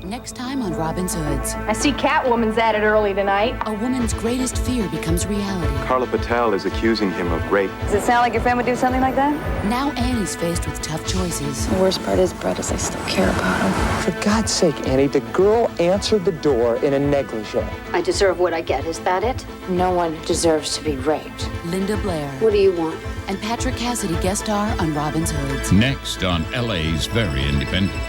Next time on Robin's Hoods. I see Catwoman's at it early tonight. A woman's greatest fear becomes reality. Carla Patel is accusing him of rape. Does it sound like your friend would do something like that? Now Annie's faced with tough choices. The worst part is, Brett, is I still care about him. For God's sake, Annie, the girl answered the door in a negligee. I deserve what I get, is that it? No one deserves to be raped. Linda Blair. What do you want? And Patrick Cassidy guest star on Robin's Hoods. Next on LA's Very Independent.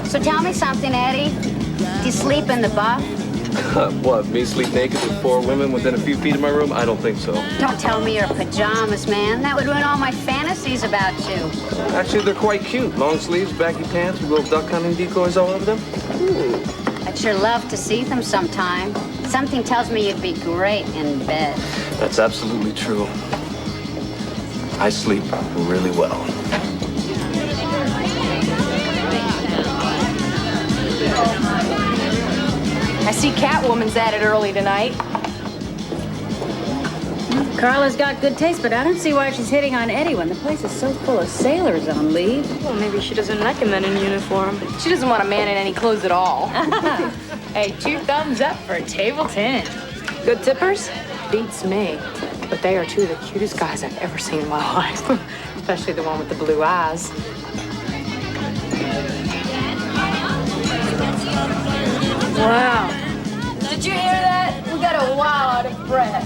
So tell me something, Eddie. Do you sleep in the buff? What, me sleep naked with 4 women within a few feet of my room? I don't think so. Don't tell me your pajamas, man. That would ruin all my fantasies about you. Actually, they're quite cute. Long sleeves, baggy pants with little duck hunting decoys all over them. I'd sure love to see them sometime. Something tells me you'd be great in bed. That's absolutely true. I sleep really well. I see Catwoman's at it early tonight. Carla's got good taste, but I don't see why she's hitting on Eddie when the place is so full of sailors on leave. Well, maybe she doesn't like a man in uniform. She doesn't want a man in any clothes at all. Hey, 2 thumbs up for table 10. Good tippers? Beats me. But they are 2 of the cutest guys I've ever seen in my life. Especially the one with the blue eyes. Wow. Did you hear that? We got a wow out of Brett.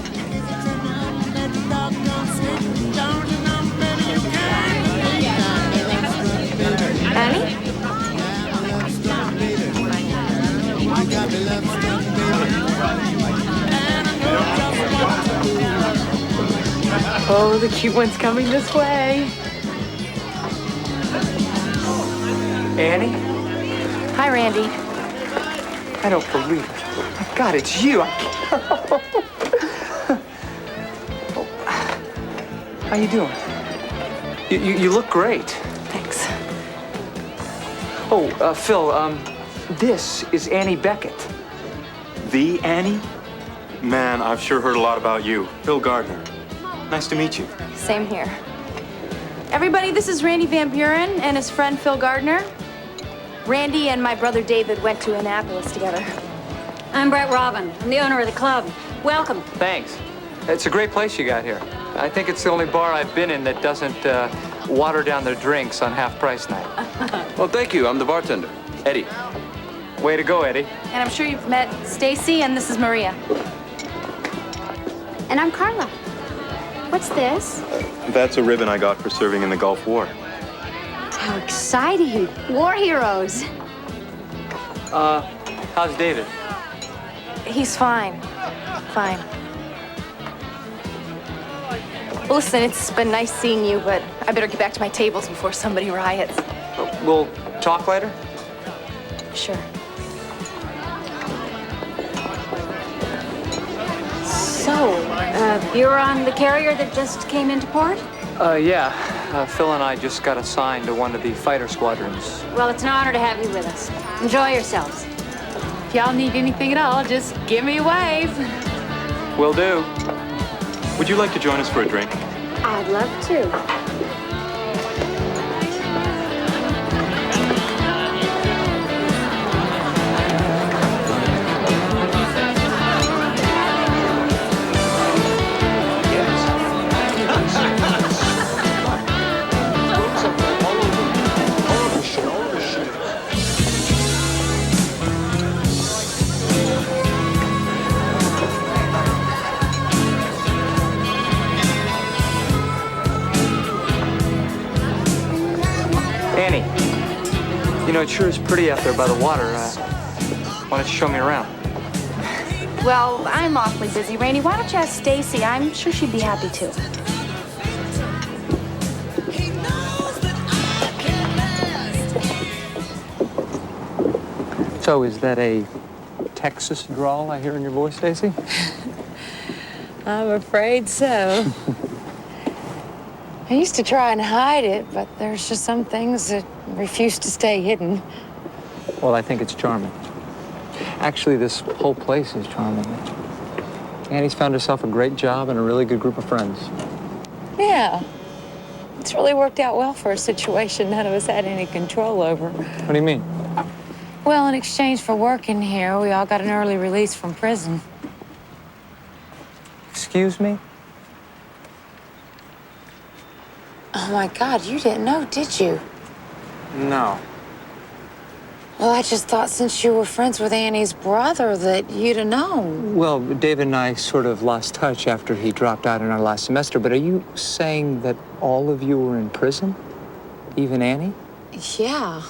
Annie? Oh, the cute one's coming this way. Annie? Hi, Randy. I don't believe it. My God, it's you. How you doing? You look great. Thanks. Oh, Phil, this is Annie Beckett. The Annie? Man, I've sure heard a lot about you. Phil Gardner. Nice to meet you. Same here. Everybody, this is Randy Van Buren and his friend Phil Gardner. Randy and my brother David went to Annapolis together. I'm Brett Robin. I'm the owner of the club. Welcome. Thanks. It's a great place you got here. I think it's the only bar I've been in that doesn't water down their drinks on half-price night. Well, thank you. I'm the bartender, Eddie. Way to go, Eddie. And I'm sure you've met Stacy, and this is Maria. And I'm Carla. What's this? That's a ribbon I got for serving in the Gulf War. How exciting. War heroes. How's David? He's fine. Fine. Well, listen, it's been nice seeing you, but I better get back to my tables before somebody riots. We'll talk later? Sure. So, you're on the carrier that just came into port? Yeah. Phil and I just got assigned to one of the fighter squadrons. Well, it's an honor to have you with us. Enjoy yourselves. If y'all need anything at all, just give me a wave. Will do. Would you like to join us for a drink? I'd love to. Annie, you know, it sure is pretty out there by the water. Why don't you show me around? Well, I'm awfully busy, Rainey. Why don't you ask Stacy? I'm sure she'd be happy to. So, is that a Texas drawl I hear in your voice, Stacy? I'm afraid so. I used to try and hide it, but there's just some things that refuse to stay hidden. Well, I think it's charming. Actually, this whole place is charming. Annie's found herself a great job and a really good group of friends. Yeah. It's really worked out well for a situation none of us had any control over. What do you mean? Well, in exchange for working here, we all got an early release from prison. Excuse me? Oh, my God, you didn't know, did you? No. Well, I just thought since you were friends with Annie's brother that you'd have known. Well, David and I sort of lost touch after he dropped out in our last semester, but are you saying that all of you were in prison? Even Annie? Yeah.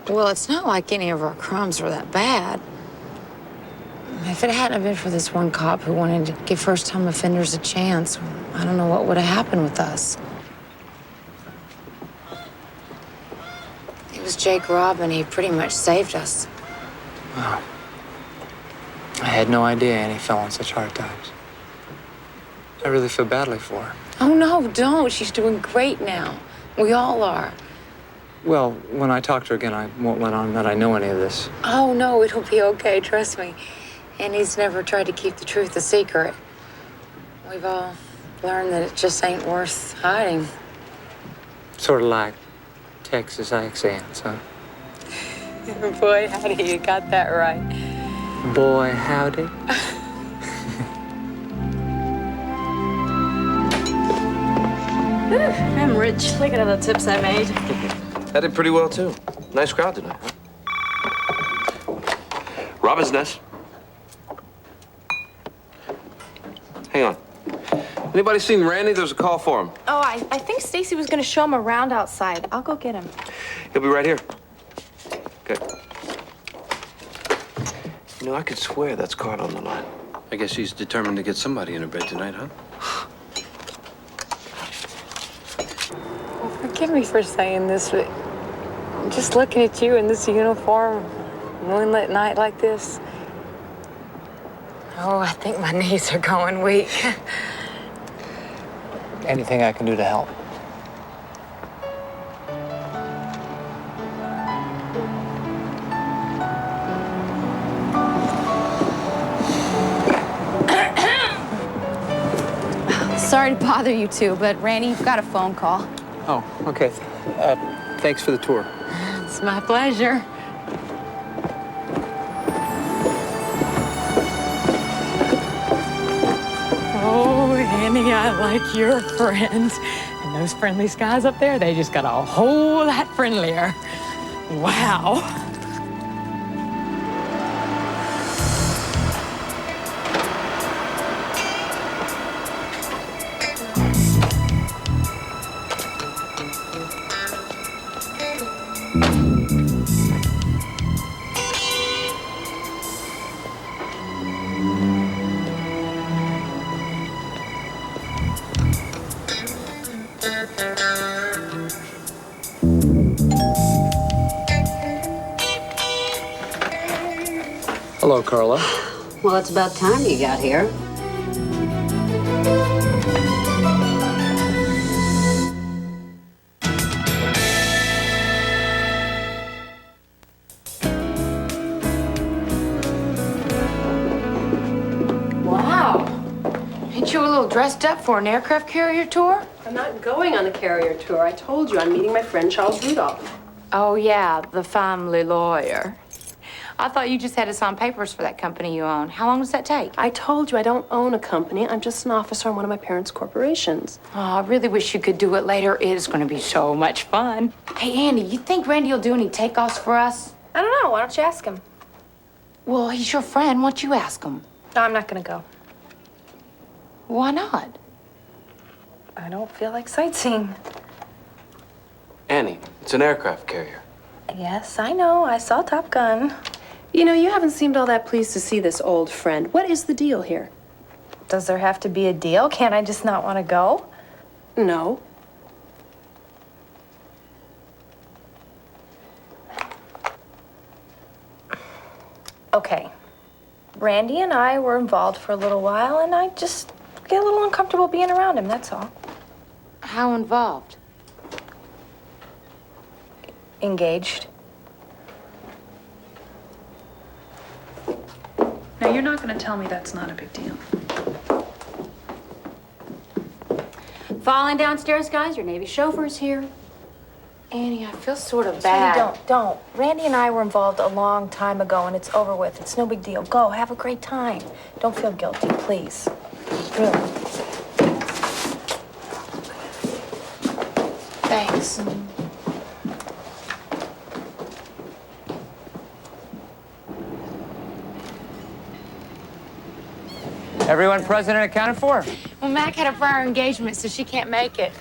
Well, it's not like any of our crimes were that bad. If it hadn't been for this one cop who wanted to give first-time offenders a chance, I don't know what would have happened with us. It was Jake Robin. He pretty much saved us. Wow. I had no idea Annie fell on such hard times. I really feel badly for her. Oh, no, don't. She's doing great now. We all are. Well, when I talk to her again, I won't let on that I know any of this. Oh, no, it'll be okay. Trust me. Annie's never tried to keep the truth a secret. We've all learned that it just ain't worth hiding. Sort of like Texas accents, huh? Boy, howdy, you got that right. Boy, howdy. I'm rich. Look at all the tips I made. I did pretty well, too. Nice crowd tonight, huh? Robin's Nest. Hang on. Anybody seen Randy? There's a call for him. Oh, I think Stacy was gonna show him around outside. I'll go get him. He'll be right here. Good. You know, I could swear that's card on the line. I guess she's determined to get somebody in her bed tonight, huh? Well, forgive me for saying this, but just looking at you in this uniform, moonlit night like this, oh, I think my knees are going weak. Anything I can do to help? Sorry to bother you two, but Randy, you've got a phone call. Oh, okay. Thanks for the tour. It's my pleasure. Oh, Annie, I like your friends. And those friendly skies up there, they just got a whole lot friendlier. Wow. Hello, Carla. Well, it's about time you got here. Wow. Ain't you a little dressed up for an aircraft carrier tour? I'm not going on a carrier tour. I told you I'm meeting my friend Charles Rudolph. Oh, yeah, the family lawyer. I thought you just had to sign papers for that company you own. How long does that take? I told you I don't own a company. I'm just an officer on one of my parents' corporations. Oh, I really wish you could do it later. It is going to be so much fun. Hey, Andy, you think Randy will do any takeoffs for us? I don't know. Why don't you ask him? Well, he's your friend. Why don't you ask him? No, I'm not going to go. Why not? I don't feel like sightseeing. Annie, it's an aircraft carrier. Yes, I know. I saw Top Gun. You know, you haven't seemed all that pleased to see this old friend. What is the deal here? Does there have to be a deal? Can't I just not want to go? No. Okay. Randy and I were involved for a little while, and I just get a little uncomfortable being around him, that's all. How involved? Engaged. Now, you're not going to tell me that's not a big deal. Falling downstairs, guys. Your Navy chauffeur's here. Annie, I feel sort of Sweetie, bad. don't. Randy and I were involved a long time ago, and it's over with. It's no big deal. Go, have a great time. Don't feel guilty, please. Really. Thanks. Everyone present and accounted for? Well, Mac had a prior engagement, so she can't make it.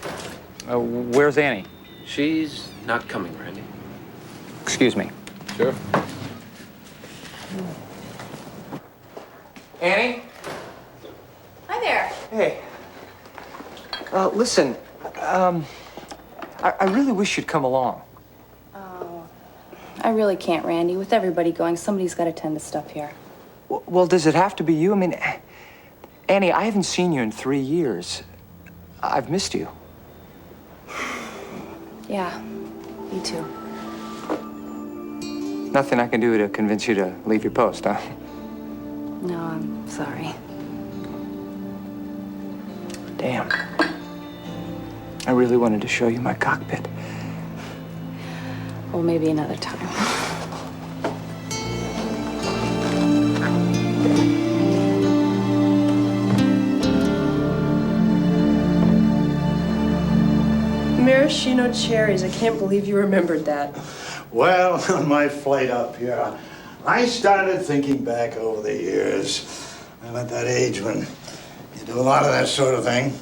Where's Annie? She's not coming, Randy. Excuse me. Sure. Annie? Hi there. Hey. Listen, I really wish you'd come along. Oh, I really can't, Randy. With everybody going, somebody's got to tend to stuff here. Well, does it have to be you? I mean, Annie, I haven't seen you in 3 years. I've missed you. Yeah, me too. Nothing I can do to convince you to leave your post, huh? No, I'm sorry. Damn. I really wanted to show you my cockpit. Well, maybe another time. Maraschino cherries. I can't believe you remembered that. Well, on my flight up here, I started thinking back over the years. I'm at that age when you do a lot of that sort of thing.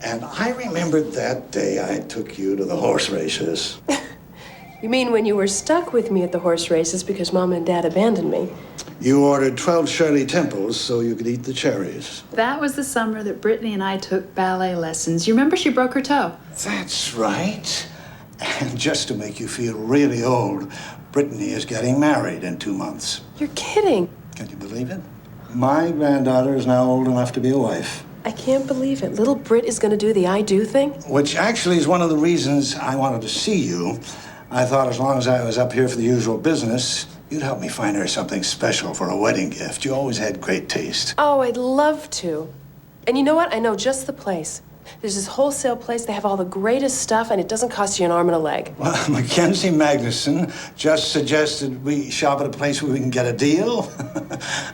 And I remembered that day I took you to the horse races. You mean when you were stuck with me at the horse races because Mom and Dad abandoned me? You ordered 12 Shirley Temples so you could eat the cherries. That was the summer that Brittany and I took ballet lessons. You remember she broke her toe? That's right. And just to make you feel really old, Brittany is getting married in 2 months. You're kidding. Can you believe it? My granddaughter is now old enough to be a wife. I can't believe it. Little Britt is going to do the I do thing? Which actually is one of the reasons I wanted to see you. I thought as long as I was up here for the usual business, you'd help me find her something special for a wedding gift. You always had great taste. Oh, I'd love to. And you know what? I know just the place. There's this wholesale place. They have all the greatest stuff, and it doesn't cost you an arm and a leg. Well, Mackenzie Magnuson just suggested we shop at a place where we can get a deal.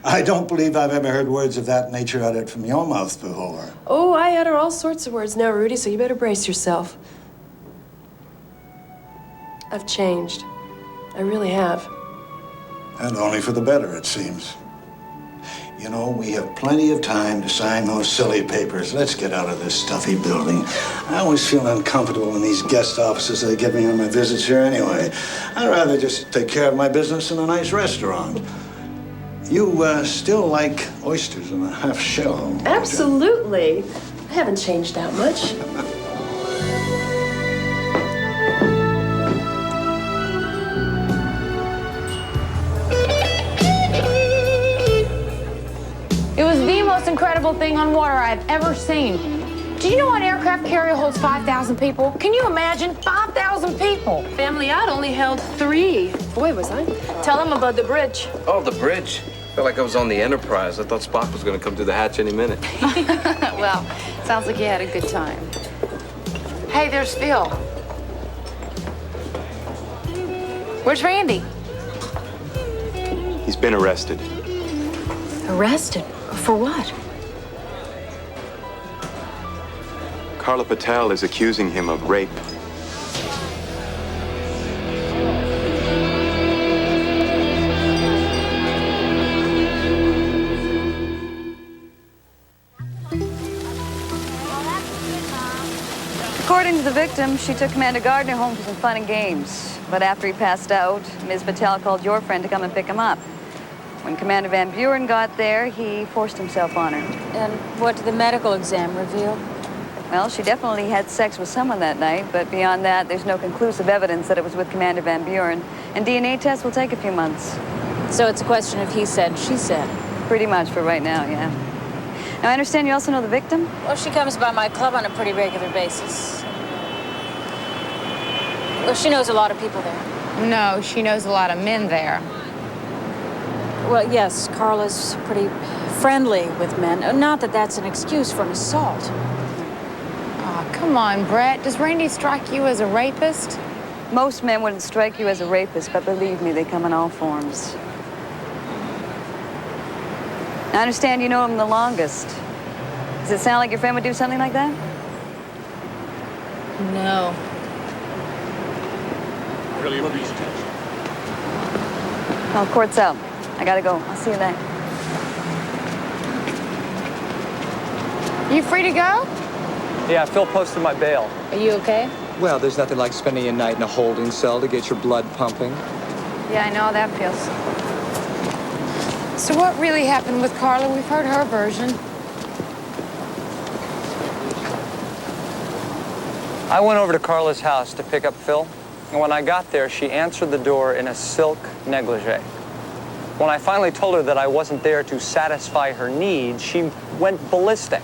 I don't believe I've ever heard words of that nature uttered from your mouth before. Oh, I utter all sorts of words now, Rudy, so you better brace yourself. I've changed. I really have. And only for the better, it seems. You know, we have plenty of time to sign those silly papers. Let's get out of this stuffy building. I always feel uncomfortable in these guest offices they give me on my visits here anyway. I'd rather just take care of my business in a nice restaurant. You still like oysters in a half shell? Absolutely. I haven't changed that much. incredible thing on water I've ever seen. Do you know an aircraft carrier holds 5,000 people? Can you imagine 5,000 people? Family Yacht only held 3. Boy, was I. Tell them about the bridge. Oh, the bridge. Felt like I was on the Enterprise. I thought Spock was going to come through the hatch any minute. Well, sounds like you had a good time. Hey, there's Phil. Where's Randy? He's been arrested. Arrested? For what? Carla Patel is accusing him of rape. According to the victim, she took Commander Gardner home for some fun and games. But after he passed out, Ms. Patel called your friend to come and pick him up. When Commander Van Buren got there, he forced himself on her. And what did the medical exam reveal? Well, she definitely had sex with someone that night, but beyond that, there's no conclusive evidence that it was with Commander Van Buren. And DNA tests will take a few months. So it's a question of he said, she said? Pretty much for right now, yeah. Now, I understand you also know the victim? Well, she comes by my club on a pretty regular basis. Well, she knows a lot of people there. No, she knows a lot of men there. Well, yes, Carla's pretty friendly with men. Not that that's an excuse for an assault. Oh, come on, Brett. Does Randy strike you as a rapist? Most men wouldn't strike you as a rapist, but believe me, they come in all forms. I understand you know him the longest. Does it sound like your friend would do something like that? No. Really appreciate it. Well, court's out. I gotta go. I'll see you then. You free to go? Yeah, Phil posted my bail. Are you okay? Well, there's nothing like spending a night in a holding cell to get your blood pumping. Yeah, I know how that feels. So what really happened with Carla? We've heard her version. I went over to Carla's house to pick up Phil, and when I got there, she answered the door in a silk negligee. When I finally told her that I wasn't there to satisfy her needs, she went ballistic.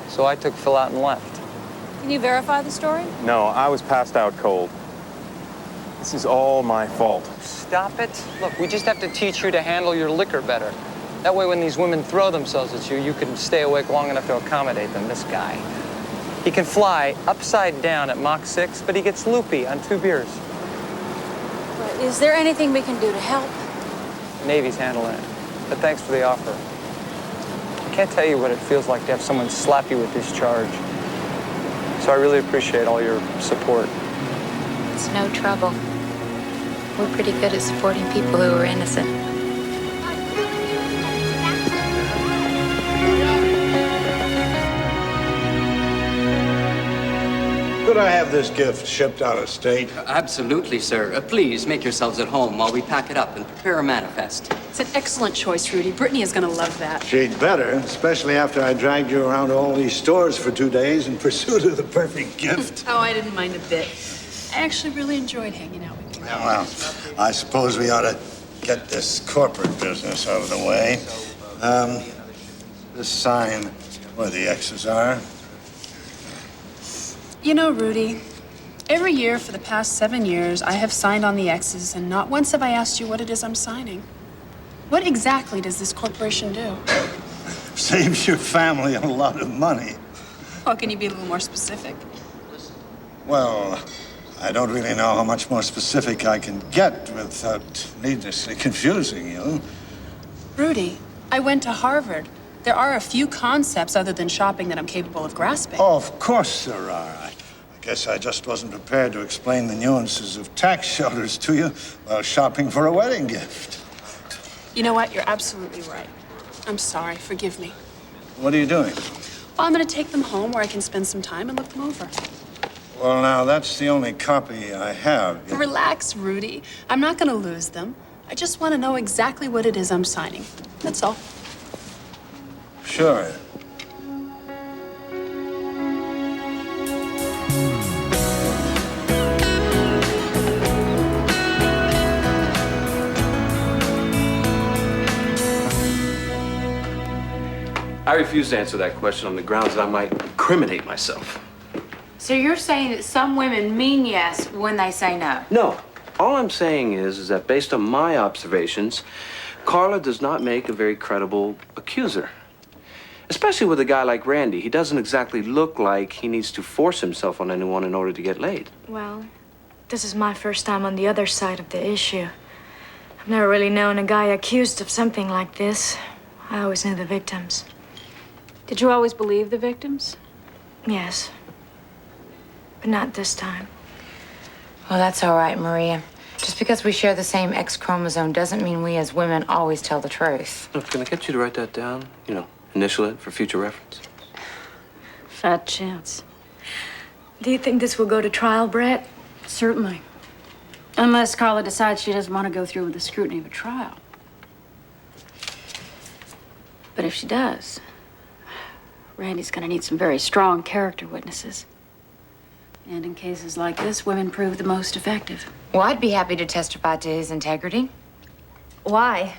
So I took Phil out and left. Can you verify the story? No, I was passed out cold. This is all my fault. Stop it. Look, we just have to teach you to handle your liquor better. That way, when these women throw themselves at you, you can stay awake long enough to accommodate them. This guy. He can fly upside down at Mach 6, but he gets loopy on 2 beers. Well, is there anything we can do to help? Navy's handling it, but thanks for the offer. I can't tell you what it feels like to have someone slap you with this charge. So I really appreciate all your support. It's no trouble. We're pretty good at supporting people who are innocent. Could I have this gift shipped out of state? Absolutely, sir. Please make yourselves at home while we pack it up and prepare a manifest. It's an excellent choice, Rudy. Brittany is going to love that. She'd better, especially after I dragged you around all these stores for 2 days in pursuit of the perfect gift. Oh, I didn't mind a bit. I actually really enjoyed hanging out with you. Yeah, well, I suppose we ought to get this corporate business out of the way. This sign where the X's are. You know, Rudy, every year for the past 7 years, I have signed on the X's, and not once have I asked you what it is I'm signing. What exactly does this corporation do? Saves your family a lot of money. Well, can you be a little more specific? Well, I don't really know how much more specific I can get without needlessly confusing you. Rudy, I went to Harvard. There are a few concepts other than shopping that I'm capable of grasping. Oh, of course there are. I guess I just wasn't prepared to explain the nuances of tax shelters to you while shopping for a wedding gift. You know what? You're absolutely right. I'm sorry. Forgive me. What are you doing? Well, I'm going to take them home where I can spend some time and look them over. Well, now, that's the only copy I have. Relax, Rudy. I'm not going to lose them. I just want to know exactly what it is I'm signing. That's all. Sure. I refuse to answer that question on the grounds that I might incriminate myself. So you're saying that some women mean yes when they say no? No. All I'm saying is that based on my observations, Carla does not make a very credible accuser. Especially with a guy like Randy. He doesn't exactly look like he needs to force himself on anyone in order to get laid. Well, this is my first time on the other side of the issue. I've never really known a guy accused of something like this. I always knew the victims. Did you always believe the victims? Yes. But not this time. Well, that's all right, Maria. Just because we share the same X chromosome doesn't mean we as women always tell the truth. Look, can I get you to write that down? You know, initial it for future reference. Fat chance. Do you think this will go to trial, Brett? Certainly. Unless Carla decides she doesn't want to go through with the scrutiny of a trial. But if she does, Randy's going to need some very strong character witnesses. And in cases like this, women prove the most effective. Well, I'd be happy to testify to his integrity. Why?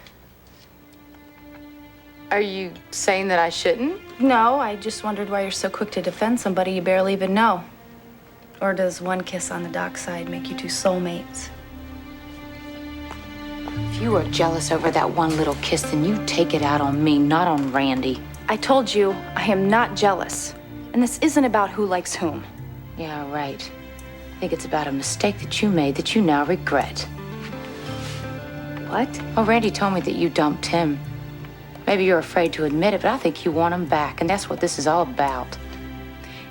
Are you saying that I shouldn't? No, I just wondered why you're so quick to defend somebody you barely even know. Or does one kiss on the dockside make you two soulmates? If you are jealous over that one little kiss, then you take it out on me, not on Randy. I told you I am not jealous. And this isn't about who likes whom. Yeah, right. I think it's about a mistake that you made that you now regret. What? Oh, Randy told me that you dumped him. Maybe you're afraid to admit it, but I think you want him back, and that's what this is all about.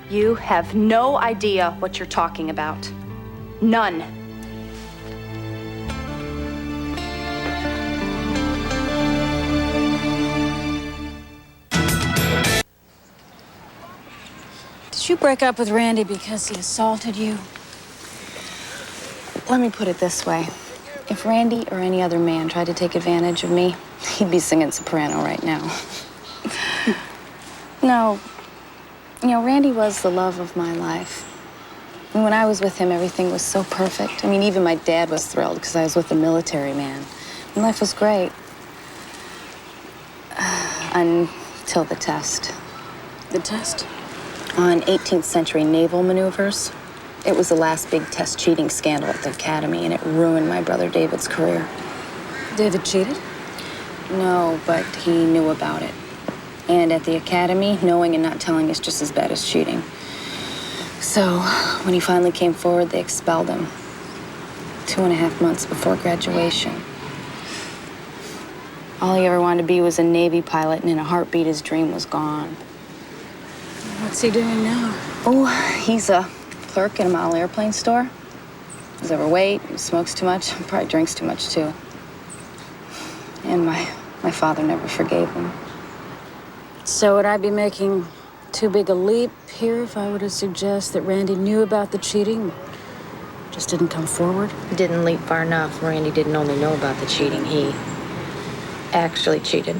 You have no idea what you're talking about. None. Did you break up with Randy because he assaulted you? Let me put it this way. If Randy or any other man tried to take advantage of me, he'd be singing soprano right now. No. You know, Randy was the love of my life. And when I was with him, everything was so perfect. I mean, even my dad was thrilled because I was with a military man. And life was great. Until the test. The test? On 18th century naval maneuvers. It was the last big test cheating scandal at the academy, and it ruined my brother David's career. David cheated? No, but he knew about it. And at the academy, knowing and not telling is just as bad as cheating. So, when he finally came forward, they expelled him. 2.5 months before graduation. All he ever wanted to be was a Navy pilot, and in a heartbeat, his dream was gone. What's he doing now? Oh, he's a clerk in a model airplane store. He's overweight, he smokes too much, probably drinks too much, too. And my father never forgave him. So would I be making too big a leap here if I were to suggest that Randy knew about the cheating, just didn't come forward? Didn't leap far enough. Randy didn't only know about the cheating. He actually cheated.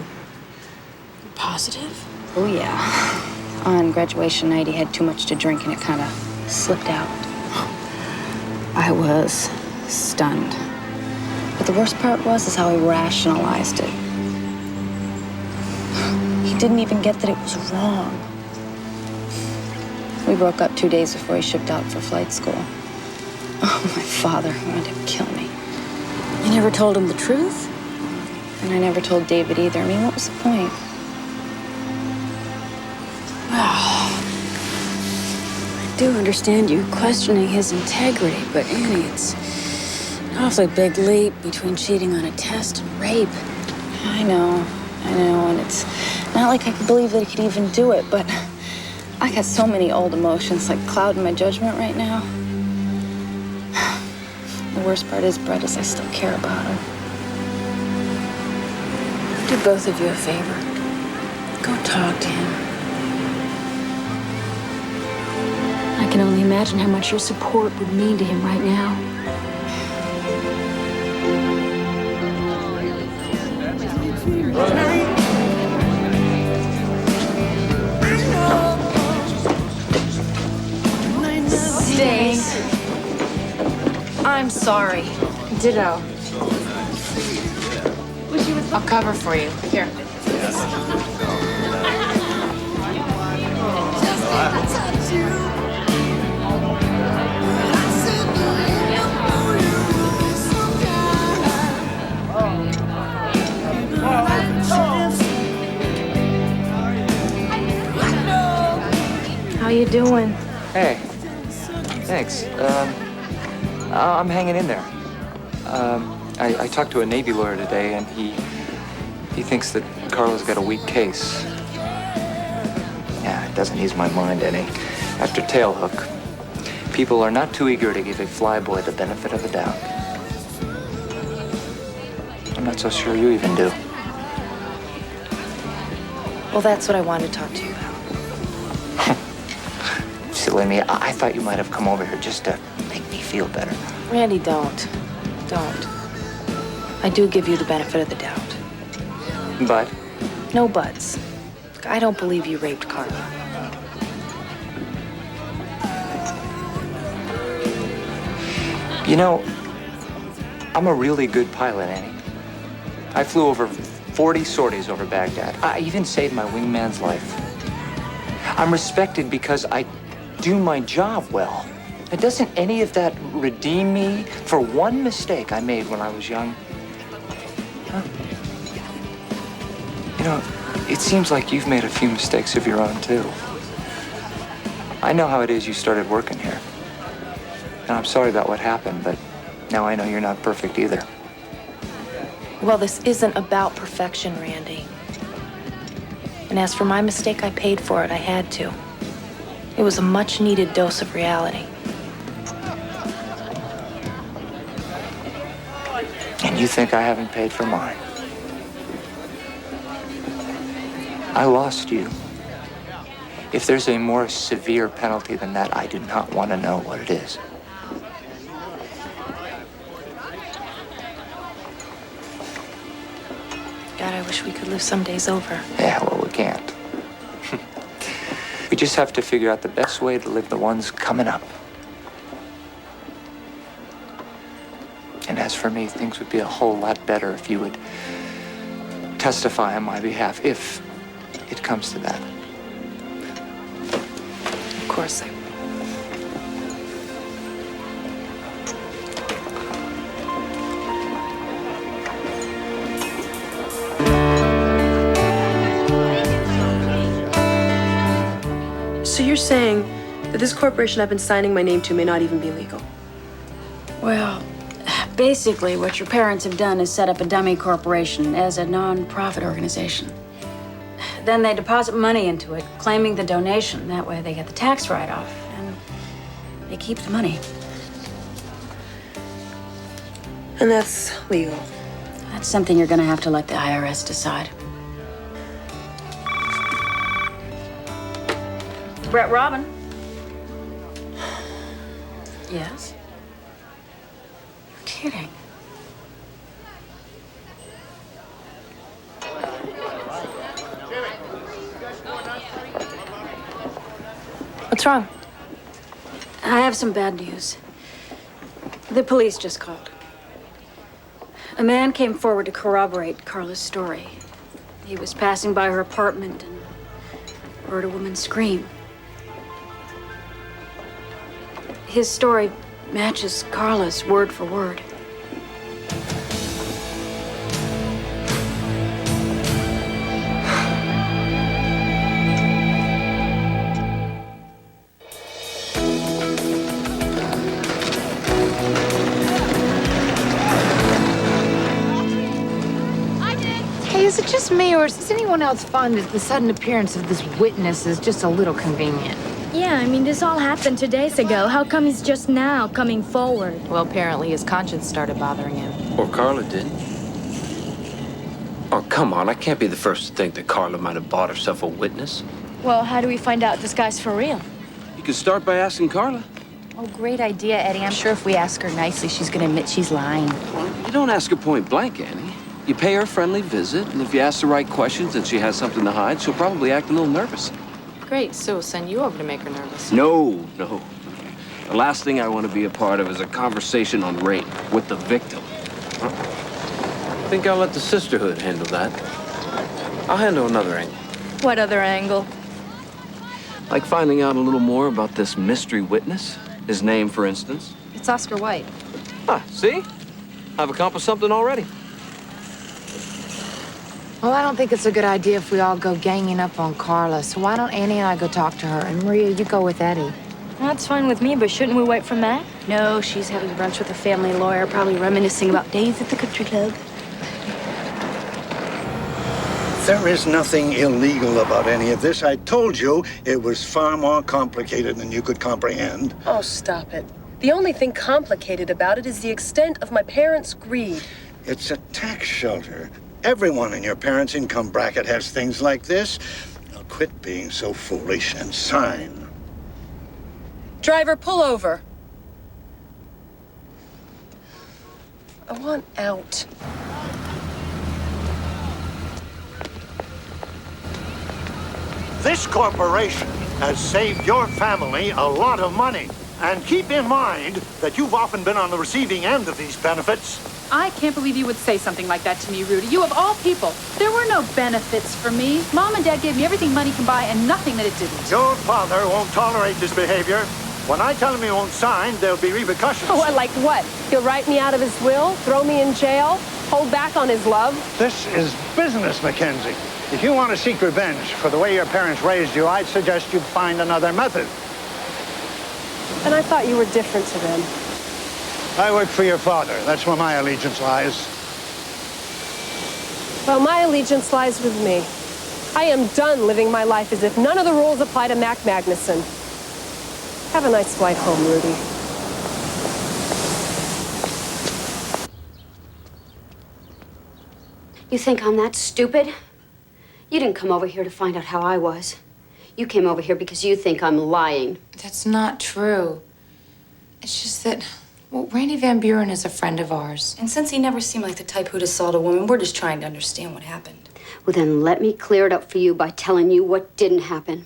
Positive? Oh, yeah. On graduation night, he had too much to drink and it kind of slipped out. I was stunned. But the worst part is how he rationalized it. He didn't even get that it was wrong. We broke up 2 days before he shipped out for flight school. Oh, my father wanted to kill me. You never told him the truth? And I never told David either. I mean, what was the point? Well, I do understand you questioning his integrity, but Annie, it's an awfully big leap between cheating on a test and rape. I know, and it's not like I could believe that he could even do it, but I got so many old emotions like clouding my judgment right now. The worst part is, Brett, is I still care about him. Do both of you a favor. Go talk to him. I can only imagine how much your support would mean to him right now. Stinks. I'm sorry. Ditto. I'll cover for you. Here. How you doing? Hey, thanks. I'm hanging in there. I talked to a Navy lawyer today, and he thinks that Carla's got a weak case. Yeah, it doesn't ease my mind any. After Tailhook, people are not too eager to give a flyboy the benefit of the doubt. I'm not so sure you even do. Well, that's what I wanted to talk to you about. Silly me, I thought you might have come over here just to make me feel better. Randy, don't. Don't. I do give you the benefit of the doubt. But? No buts. I don't believe you raped Carla. You know, I'm a really good pilot, Annie. I flew over 40 sorties over Baghdad. I even saved my wingman's life. I'm respected because I do my job well. And doesn't any of that redeem me for one mistake I made when I was young? Huh? You know, it seems like you've made a few mistakes of your own, too. I know how it is you started working here. And I'm sorry about what happened, but now I know you're not perfect either. Well, this isn't about perfection, Randy. And as for my mistake, I paid for it. I had to. It was a much-needed dose of reality. And you think I haven't paid for mine? I lost you. If there's a more severe penalty than that, I do not want to know what it is. God, I wish we could live some days over. Yeah, well, we can't. We just have to figure out the best way to live the ones coming up. And as for me, things would be a whole lot better if you would testify on my behalf, if it comes to that. Of course I will. So you're saying that this corporation I've been signing my name to may not even be legal? Well, basically what your parents have done is set up a dummy corporation as a non-profit organization. Then they deposit money into it, claiming the donation. That way they get the tax write-off, and they keep the money. And that's legal? That's something you're gonna have to let the IRS decide. Brett Robin. Yes? You're kidding. What's wrong? I have some bad news. The police just called. A man came forward to corroborate Carla's story. He was passing by her apartment and heard a woman scream. His story matches Carla's word for word. Hey, is it just me, or does anyone else find that the sudden appearance of this witness is just a little convenient? Yeah, I mean, this all happened 2 days ago. How come he's just now coming forward? Well, apparently his conscience started bothering him. Or Carla did. Oh, come on. I can't be the first to think that Carla might have bought herself a witness. Well, how do we find out this guy's for real? You can start by asking Carla. Oh, great idea, Eddie. I'm sure if we ask her nicely, she's gonna admit she's lying. Well, you don't ask her point blank, Annie. You pay her a friendly visit, and if you ask the right questions and she has something to hide, she'll probably act a little nervous. Great, so we'll send you over to make her nervous. No. The last thing I want to be a part of is a conversation on rape with the victim. I think I'll let the sisterhood handle that. I'll handle another angle. What other angle? Like finding out a little more about this mystery witness? His name, for instance? It's Oscar White. Ah, see? I've accomplished something already. Well, I don't think it's a good idea if we all go ganging up on Carla, so why don't Annie and I go talk to her, and Maria, you go with Eddie. That's fine with me, but shouldn't we wait for Matt? No, she's having brunch with a family lawyer, probably reminiscing about days at the country club. There is nothing illegal about any of this. I told you it was far more complicated than you could comprehend. Oh, stop it. The only thing complicated about it is the extent of my parents' greed. It's a tax shelter. Everyone in your parents' income bracket has things like this. Now quit being so foolish and sign. Driver, pull over. I want out. This corporation has saved your family a lot of money. And keep in mind that you've often been on the receiving end of these benefits. I can't believe you would say something like that to me, Rudy. You of all people. There were no benefits for me. Mom and Dad gave me everything money can buy and nothing that it didn't. Your father won't tolerate this behavior. When I tell him he won't sign, there'll be repercussions. Oh, like what? He'll write me out of his will, throw me in jail, hold back on his love? This is business, Mackenzie. If you want to seek revenge for the way your parents raised you, I'd suggest you find another method. And I thought you were different to them. I work for your father. That's where my allegiance lies. Well, my allegiance lies with me. I am done living my life as if none of the rules apply to Mac Magnuson. Have a nice flight home, Rudy. You think I'm that stupid? You didn't come over here to find out how I was. You came over here because you think I'm lying. That's not true. It's just that, well, Randy Van Buren is a friend of ours. And since he never seemed like the type who'd assault a woman, we're just trying to understand what happened. Well, then let me clear it up for you by telling you what didn't happen.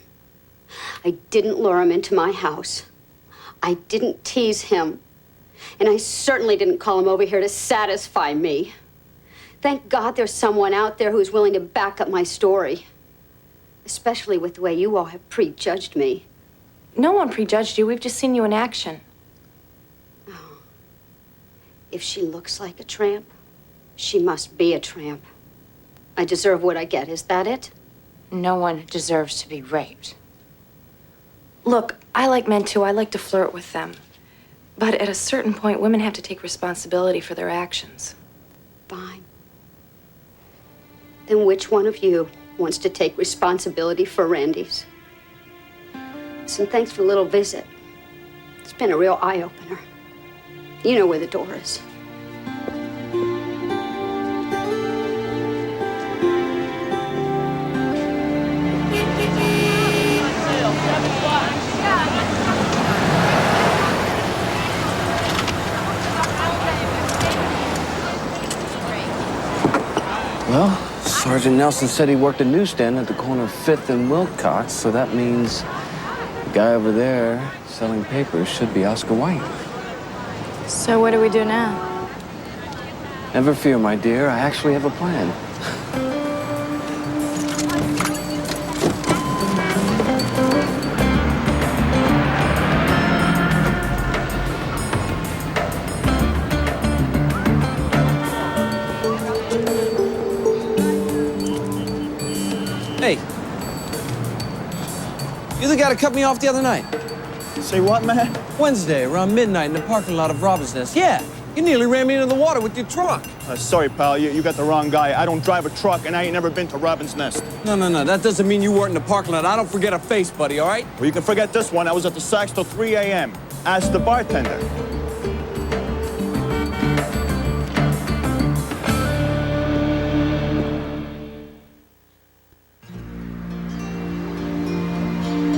I didn't lure him into my house. I didn't tease him. And I certainly didn't call him over here to satisfy me. Thank God there's someone out there who's willing to back up my story. Especially with the way you all have prejudged me. No one prejudged you. We've just seen you in action. Oh. If she looks like a tramp, she must be a tramp. I deserve what I get. Is that it? No one deserves to be raped. Look, I like men too. I like to flirt with them. But at a certain point, women have to take responsibility for their actions. Fine. Then which one of you wants to take responsibility for Randy's? Listen, thanks for the little visit. It's been a real eye-opener. You know where the door is. Well, Sergeant Nelson said he worked a newsstand at the corner of 5th and Wilcox, so that means the guy over there selling papers should be Oscar White. So what do we do now? Never fear, my dear. I actually have a plan. Hey, you're the guy that cut me off the other night. Say what, man? Wednesday, around midnight in the parking lot of Robin's Nest. Yeah, you nearly ran me into the water with your truck. Sorry, pal, you got the wrong guy. I don't drive a truck, and I ain't never been to Robin's Nest. No, that doesn't mean you weren't in the parking lot. I don't forget a face, buddy, all right? Well, you can forget this one. I was at the Saks till 3 a.m. Ask the bartender.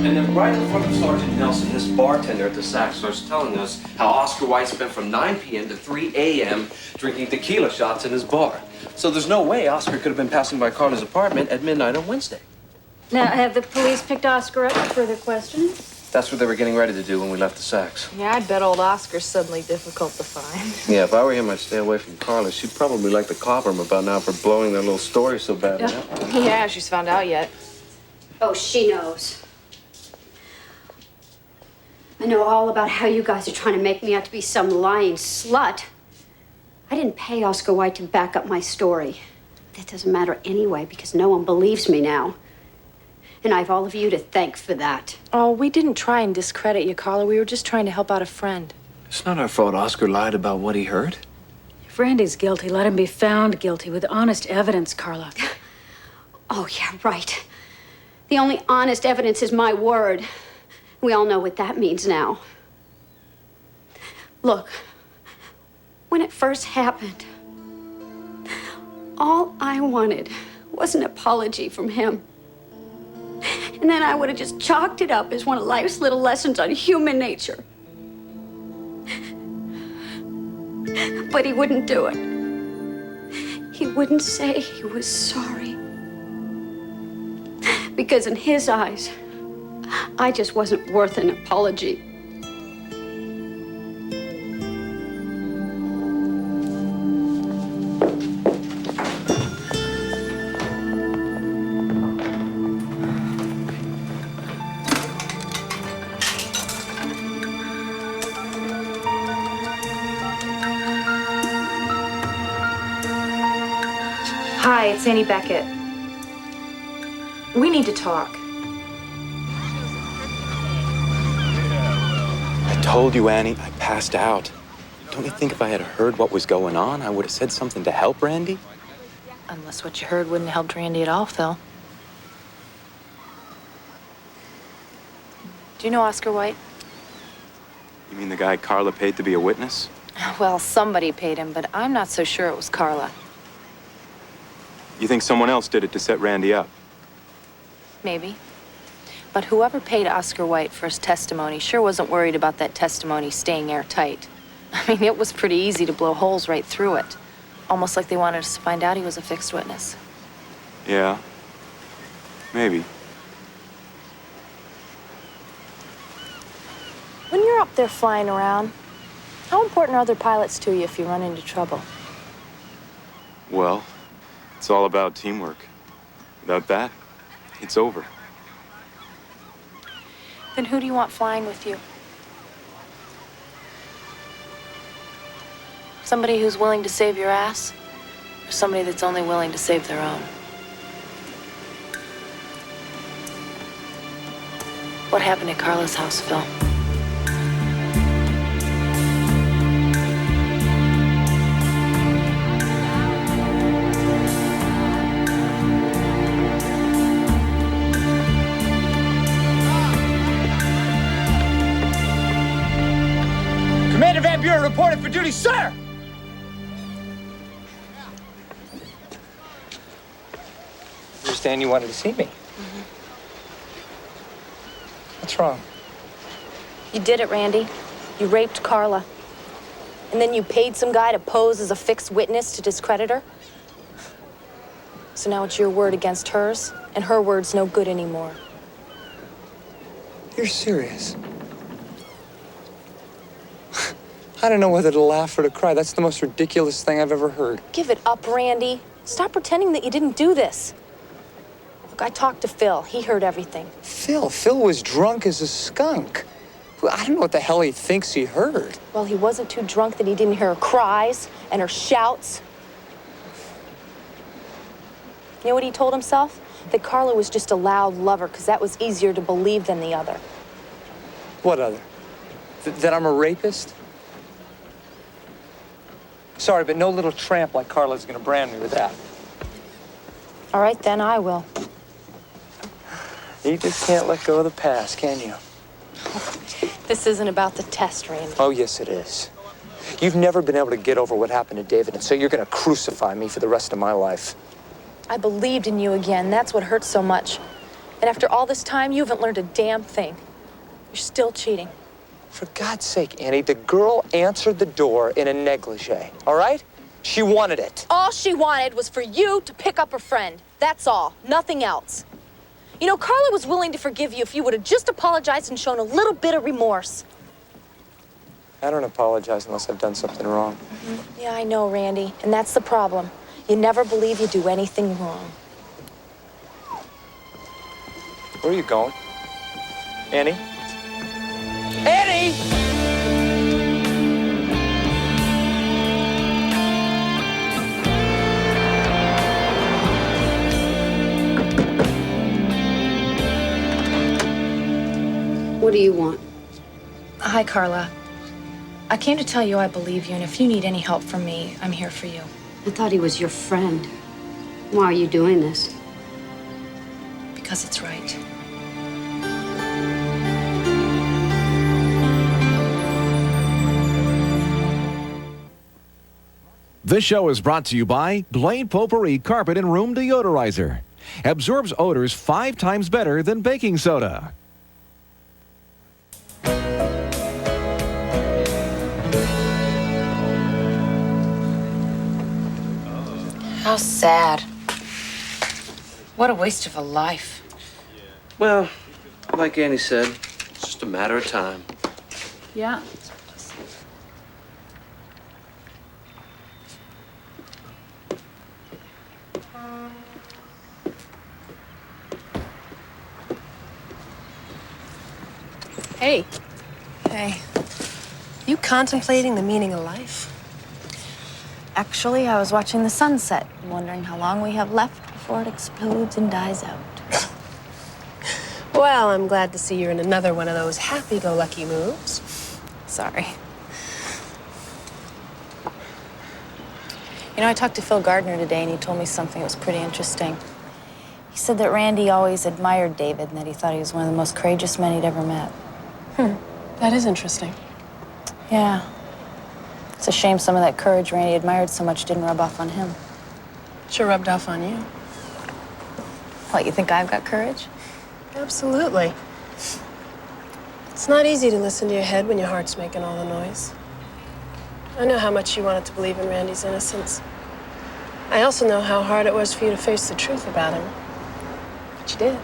And then right in front of Sergeant Nelson, this bartender at the Saks starts telling us how Oscar White spent from 9 p.m. to 3 a.m. drinking tequila shots in his bar. So there's no way Oscar could have been passing by Carla's apartment at midnight on Wednesday. Now, have the police picked Oscar up for further questions? That's what they were getting ready to do when we left the Saks. Yeah, I'd bet old Oscar's suddenly difficult to find. Yeah, if I were him, I'd stay away from Carla. She'd probably like to clobber him about now for blowing their little story so badly. Yeah, she's found out yet. Oh, she knows. I know all about how you guys are trying to make me out to be some lying slut. I didn't pay Oscar White to back up my story. That doesn't matter anyway, because no one believes me now. And I have all of you to thank for that. Oh, we didn't try and discredit you, Carla. We were just trying to help out a friend. It's not our fault Oscar lied about what he heard. If Randy's guilty, let him be found guilty with honest evidence, Carla. Oh, yeah, right. The only honest evidence is my word. We all know what that means now. Look, when it first happened, all I wanted was an apology from him. And then I would have just chalked it up as one of life's little lessons on human nature. But he wouldn't do it. He wouldn't say he was sorry. Because in his eyes, I just wasn't worth an apology. Hi, it's Annie Beckett. We need to talk. I told you, Annie, I passed out. Don't you think if I had heard what was going on, I would have said something to help Randy? Unless what you heard wouldn't have helped Randy at all, Phil. Do you know Oscar White? You mean the guy Carla paid to be a witness? Well, somebody paid him, but I'm not so sure it was Carla. You think someone else did it to set Randy up? Maybe. But whoever paid Oscar White for his testimony sure wasn't worried about that testimony staying airtight. I mean, it was pretty easy to blow holes right through it. Almost like they wanted us to find out he was a fixed witness. Yeah. Maybe. When you're up there flying around, how important are other pilots to you if you run into trouble? Well, it's all about teamwork. Without that, it's over. Then who do you want flying with you? Somebody who's willing to save your ass? Or somebody that's only willing to save their own? What happened at Carla's house, Phil? Commander Van Buren reported for duty, sir! I understand you wanted to see me. What's wrong? You did it, Randy. You raped Carla. And then you paid some guy to pose as a fixed witness to discredit her? So now it's your word against hers, and her word's no good anymore. You're serious? I don't know whether to laugh or to cry. That's the most ridiculous thing I've ever heard. Give it up, Randy. Stop pretending that you didn't do this. Look, I talked to Phil. He heard everything. Phil was drunk as a skunk. I don't know what the hell he thinks he heard. Well, he wasn't too drunk that he didn't hear her cries and her shouts. You know what he told himself? That Carla was just a loud lover, because that was easier to believe than the other. What other? That I'm a rapist? Sorry, but no little tramp like Carla's gonna brand me with that. All right, then I will. You just can't let go of the past, can you? This isn't about the test, Randy. Oh, yes, it is. You've never been able to get over what happened to David, and so you're gonna crucify me for the rest of my life. I believed in you again. That's what hurts so much. And after all this time, you haven't learned a damn thing. You're still cheating. For God's sake, Annie, the girl answered the door in a negligee, all right? She wanted it. All she wanted was for you to pick up her friend. That's all. Nothing else. You know, Carla was willing to forgive you if you would have just apologized and shown a little bit of remorse. I don't apologize unless I've done something wrong. Yeah, I know, Randy. And that's the problem. You never believe you do anything wrong. Where are you going? Annie? Annie! Bye. What do you want? Hi, Carla. I came to tell you I believe you, and if you need any help from me, I'm here for you. I thought he was your friend. Why are you doing this? Because it's right. This show is brought to you by Glade Potpourri Carpet and Room Deodorizer. Absorbs odors 5 times better than baking soda. How sad. What a waste of a life. Well, like Annie said, it's just a matter of time. Yeah. Hey. Hey. You contemplating the meaning of life? Actually, I was watching the sunset, wondering how long we have left before it explodes and dies out. Well, I'm glad to see you're in another one of those happy-go-lucky moves. Sorry. You know, I talked to Phil Gardner today, and he told me something that was pretty interesting. He said that Randy always admired David and that he thought he was one of the most courageous men he'd ever met. That is interesting. Yeah. It's a shame some of that courage Randy admired so much didn't rub off on him. Sure rubbed off on you. What, you think I've got courage? Absolutely. It's not easy to listen to your head when your heart's making all the noise. I know how much you wanted to believe in Randy's innocence. I also know how hard it was for you to face the truth about him. But you did.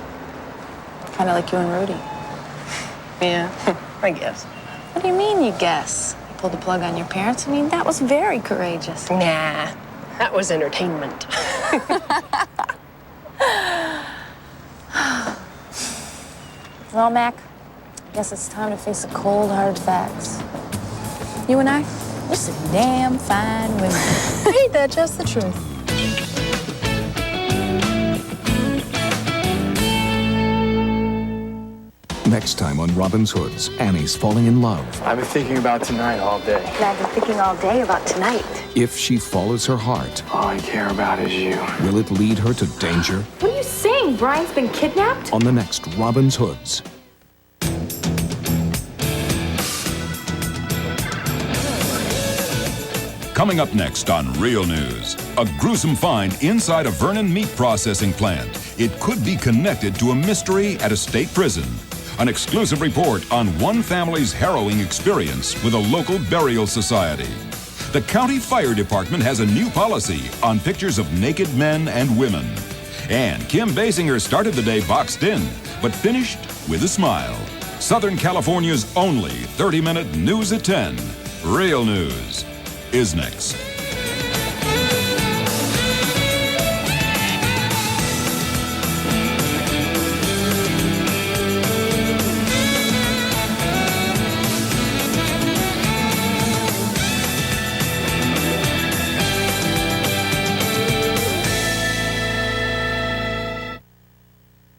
Kind of like you and Rudy. Yeah, I guess. What do you mean, you guess? You pulled the plug on your parents? I mean, that was very courageous. Nah, that was entertainment. Well, Mac, I guess it's time to face the cold, hard facts. You and I, we're some damn fine women. Ain't that just the truth? Next time on Robin's Hoods, Annie's falling in love. I've been thinking about tonight all day. I've been thinking all day about tonight. If she follows her heart, All I care about is you. will it lead her to danger? What are you saying? Brian's been kidnapped? On the next Robin's Hoods. Coming up next on Real News, a gruesome find inside a Vernon meat processing plant. It could be connected to a mystery at a state prison. An exclusive report on one family's harrowing experience with a local burial society. The county fire department has a new policy on pictures of naked men and women. And Kim Basinger started the day boxed in, but finished with a smile. Southern California's only 30-minute News at 10. Real News is next.